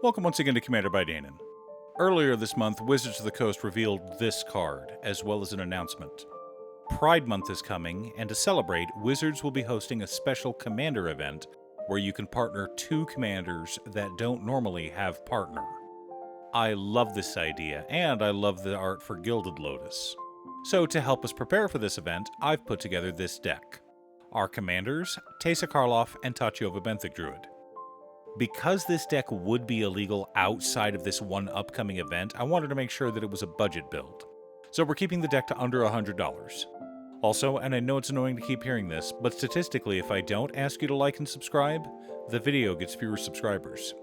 Welcome once again to Commander by Danon. Earlier this month, Wizards of the Coast revealed this card, as well as an announcement. Pride Month is coming, and to celebrate, Wizards will be hosting a special Commander event where you can partner two commanders that don't normally have partner. I love this idea, and I love the art for Gilded Lotus. So to help us prepare for this event, I've put together this deck. Our commanders, Teysa Karlov and Tatyova Benthic Druid. Because this deck would be illegal outside of this one upcoming event, I wanted to make sure that it was a budget build. So we're keeping the deck to under $100. Also, and I know it's annoying to keep hearing this, but statistically if I don't ask you to like and subscribe, the video gets fewer subscribers.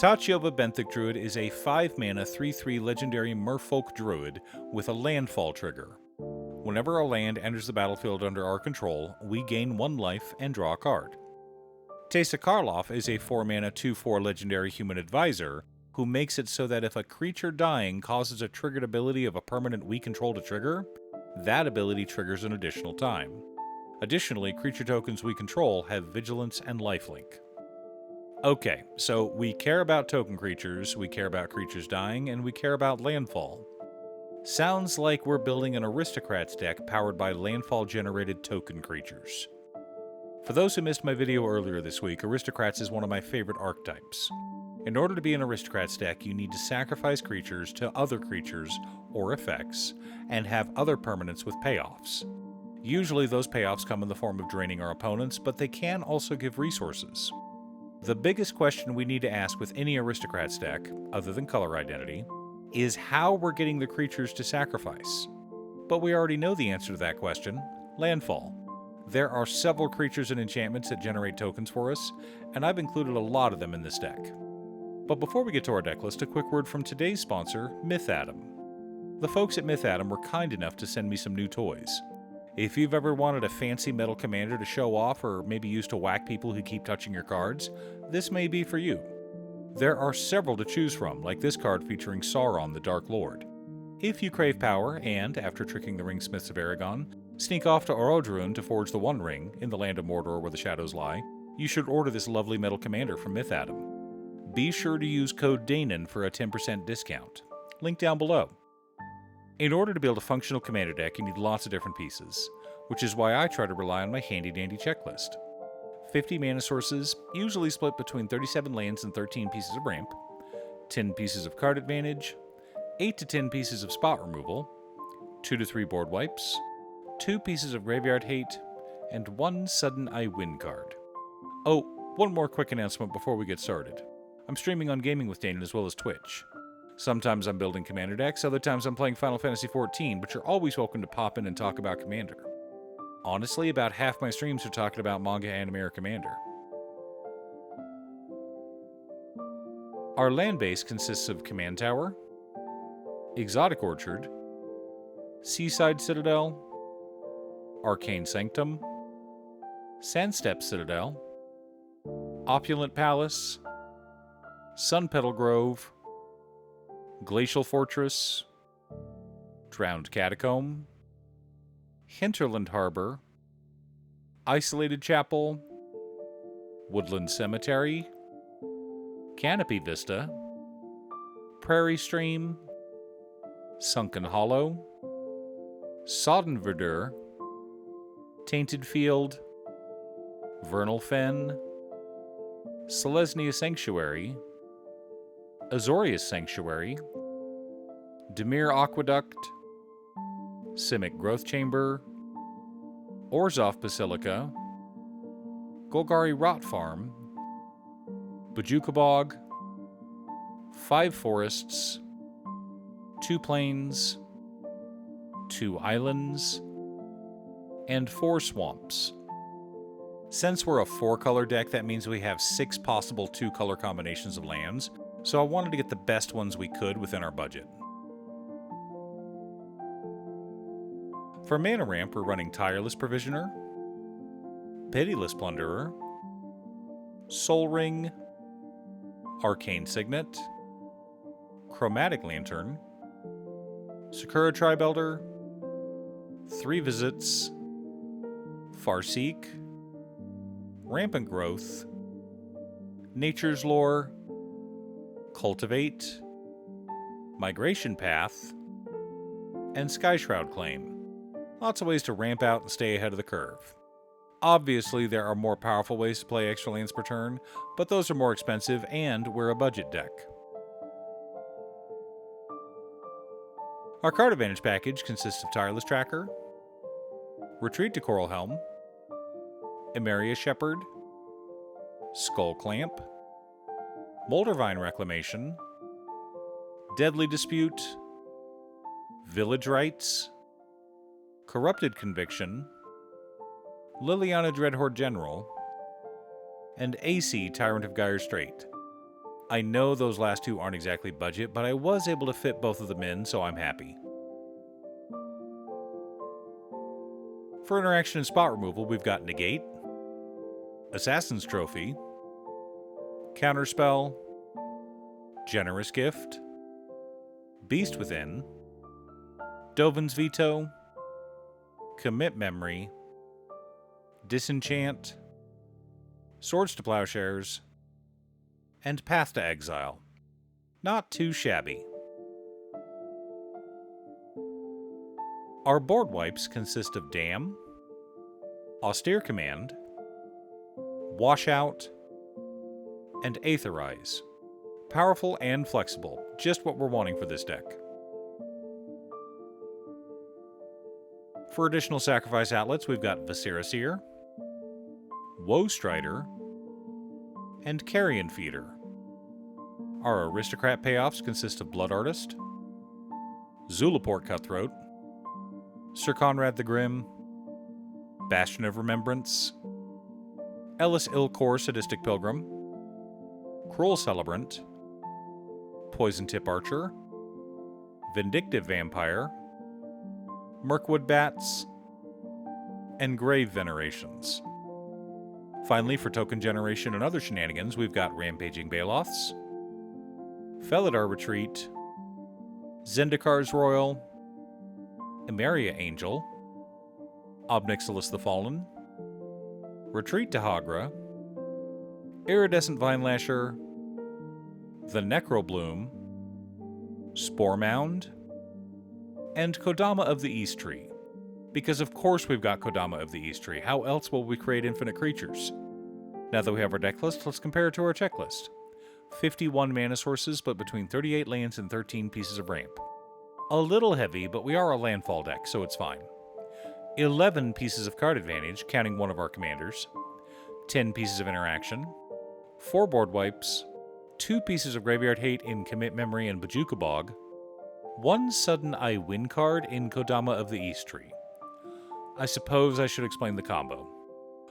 Tatyova Benthic Druid is a 5-mana 3/3 legendary Merfolk Druid with a landfall trigger. Whenever a land enters the battlefield under our control, we gain 1 life and draw a card. Teysa Karlov is a 4-mana 2/4 legendary human advisor who makes it so that if a creature dying causes a triggered ability of a permanent we control to trigger, that ability triggers an additional time. Additionally, creature tokens we control have vigilance and lifelink. Okay, so we care about token creatures, we care about creatures dying, and we care about landfall. Sounds like we're building an Aristocrats deck powered by landfall-generated token creatures. For those who missed my video earlier this week, Aristocrats is one of my favorite archetypes. In order to be an Aristocrats deck, you need to sacrifice creatures to other creatures or effects, and have other permanents with payoffs. Usually those payoffs come in the form of draining our opponents, but they can also give resources. The biggest question we need to ask with any Aristocrats deck, other than color identity, is how we're getting the creatures to sacrifice. But we already know the answer to that question: landfall. There are several creatures and enchantments that generate tokens for us, and I've included a lot of them in this deck. But before we get to our deck list, a quick word from today's sponsor, MythAtom. The folks at MythAtom were kind enough to send me some new toys. If you've ever wanted a fancy metal commander to show off or maybe use to whack people who keep touching your cards, this may be for you. There are several to choose from, like this card featuring Sauron the Dark Lord. If you crave power and, after tricking the ringsmiths of Aragon, sneak off to Orodruin to forge the One Ring, in the land of Mordor where the shadows lie, you should order this lovely metal commander from MythAtom. Be sure to use code DANON for a 10% discount. Link down below. In order to build a functional commander deck, you need lots of different pieces, which is why I try to rely on my handy-dandy checklist. 50 mana sources, usually split between 37 lands and 13 pieces of ramp, 10 pieces of card advantage, 8 to 10 pieces of spot removal, 2 to 3 board wipes, 2 pieces of graveyard hate, and 1 sudden I win card. Oh, one more quick announcement before we get started. I'm streaming on Gaming with Danon as well as Twitch. Sometimes I'm building Commander decks, other times I'm playing Final Fantasy XIV, but you're always welcome to pop in and talk about Commander. Honestly, about half my streams are talking about manga, anime, or Commander. Our land base consists of Command Tower, Exotic Orchard, Seaside Citadel, Arcane Sanctum, Sandstep Citadel, Opulent Palace, Sunpetal Grove, Glacial Fortress, Drowned Catacomb, Hinterland Harbor, Isolated Chapel, Woodland Cemetery, Canopy Vista, Prairie Stream, Sunken Hollow, Sodden Verdure, Tainted Field, Vernal Fen, Selesnya Sanctuary, Azorius Sanctuary, Dimir Aqueduct, Simic Growth Chamber, Orzhov Basilica, Golgari Rot Farm, Bojuka Bog, 5 forests, 2 plains, 2 islands, and 4 swamps. Since we're a 4-color deck, that means we have 6 possible 2-color combinations of lands, so I wanted to get the best ones we could within our budget. For mana ramp, we're running Tireless Provisioner, Pitiless Plunderer, Soul Ring, Arcane Signet, Chromatic Lantern, Sakura Tribe Elder, 3 Visits, Farseek, Rampant Growth, Nature's Lore, Cultivate, Migration Path, and Sky Shroud Claim. Lots of ways to ramp out and stay ahead of the curve. Obviously, there are more powerful ways to play extra lands per turn, but those are more expensive and we're a budget deck. Our card advantage package consists of Tireless Tracker, Retreat to Coral Helm, Emeria Shepherd, Skull Clamp, Moldervine Reclamation, Deadly Dispute, Village Rites, Corrupted Conviction, Liliana Dreadhorde General, and AC Tyrant of Gyre Strait. I know those last two aren't exactly budget, but I was able to fit both of them in, so I'm happy. For interaction and spot removal, we've got Negate, Assassin's Trophy, Counterspell, Generous Gift, Beast Within, Dovin's Veto, Commit Memory, Disenchant, Swords to Plowshares, and Path to Exile. Not too shabby. Our board wipes consist of Dam, Austere Command, Washout, and Aetherize. Powerful and flexible, just what we're wanting for this deck. For additional sacrifice outlets, we've got Viscera Seer, Woe Strider, and Carrion Feeder. Our Aristocrat payoffs consist of Blood Artist, Zulaport Cutthroat, Sir Conrad the Grim, Bastion of Remembrance, Ellis Ilkor Sadistic Pilgrim, Kroll Celebrant, Poison Tip Archer, Vindictive Vampire, Mirkwood Bats, and Grave Venerations. Finally, for token generation and other shenanigans, we've got Rampaging Baloths, Felidar Retreat, Zendikar's Royal, Emeria Angel, Obnixilis the Fallen, Retreat to Hagra, Iridescent Vinelasher, the Necrobloom, Spore Mound, and Kodama of the East Tree. Because of course we've got Kodama of the East Tree. How else will we create infinite creatures? Now that we have our deck list, let's compare it to our checklist. 51 mana sources, but between 38 lands and 13 pieces of ramp. A little heavy, but we are a landfall deck, so it's fine. 11 pieces of card advantage, counting one of our commanders. 10 pieces of interaction. 4 board wipes. 2 pieces of graveyard hate in Commit Memory and Bajuka Bog. 1 sudden I win card in Kodama of the East Tree. I suppose I should explain the combo.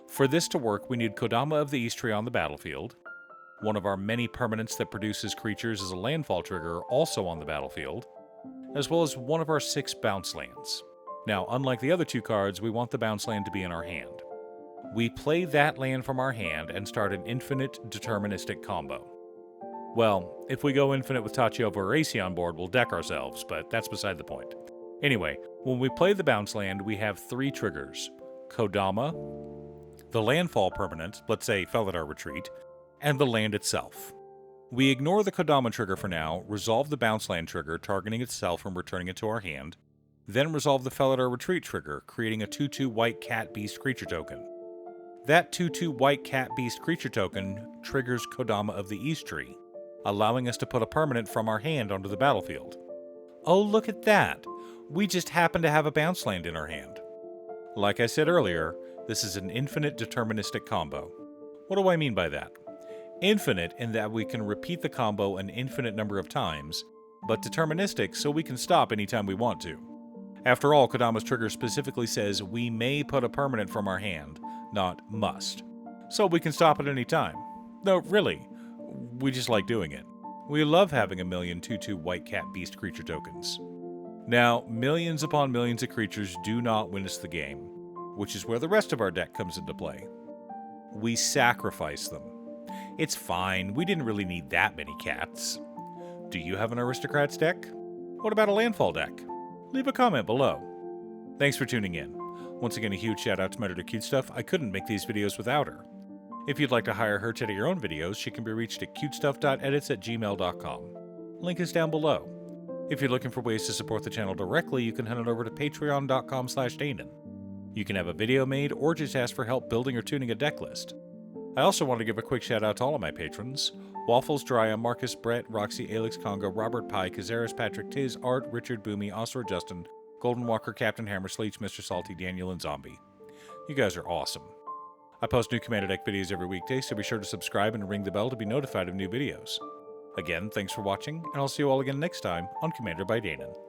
For this to work, we need Kodama of the East Tree on the battlefield, one of our many permanents that produces creatures as a landfall trigger also on the battlefield, as well as one of our 6 bounce lands. Now, unlike the other 2 cards, we want the bounce land to be in our hand. We play that land from our hand and start an infinite deterministic combo. Well, if we go infinite with Tatyova or AC on board, we'll deck ourselves, but that's beside the point. Anyway, when we play the bounce land, we have 3 triggers. Kodama, the landfall permanent, let's say Felidar Retreat, and the land itself. We ignore the Kodama trigger for now, resolve the bounce land trigger, targeting itself and returning it to our hand, then resolve the Felidar Retreat trigger, creating a 2/2 white cat beast creature token. That 2/2 white cat beast creature token triggers Kodama of the East Tree, allowing us to put a permanent from our hand onto the battlefield. Oh, look at that! We just happen to have a bounce land in our hand. Like I said earlier, this is an infinite deterministic combo. What do I mean by that? Infinite in that we can repeat the combo an infinite number of times, but deterministic so we can stop anytime we want to. After all, Kodama's trigger specifically says we may put a permanent from our hand, not must. So we can stop at any time. No, really. We just like doing it. We love having a million 2/2 white cat beast creature tokens. Now, millions upon millions of creatures do not win us the game, which is where the rest of our deck comes into play. We sacrifice them. It's fine, we didn't really need that many cats. Do you have an Aristocrats deck? What about a landfall deck? Leave a comment below. Thanks for tuning in. Once again, a huge shout out to my editor Cutestuff. I couldn't make these videos without her. If you'd like to hire her to edit your own videos, she can be reached at cutestuff.edits@gmail.com. Link is down below. If you're looking for ways to support the channel directly, you can head on over to patreon.com/Danon. You can have a video made or just ask for help building or tuning a deck list. I also want to give a quick shout out to all of my patrons: Waffles, Drya, Marcus, Brett, Roxy, Alex, Conga, Robert Pye, Kazaris, Patrick, Tiz, Art, Richard, Boomy, Osler, Justin, Golden Walker, Captain Hammer, Sleech, Mr. Salty, Daniel, and Zombie. You guys are awesome. I post new Commander Deck videos every weekday, so be sure to subscribe and ring the bell to be notified of new videos. Again, thanks for watching, and I'll see you all again next time on Commander by Danon.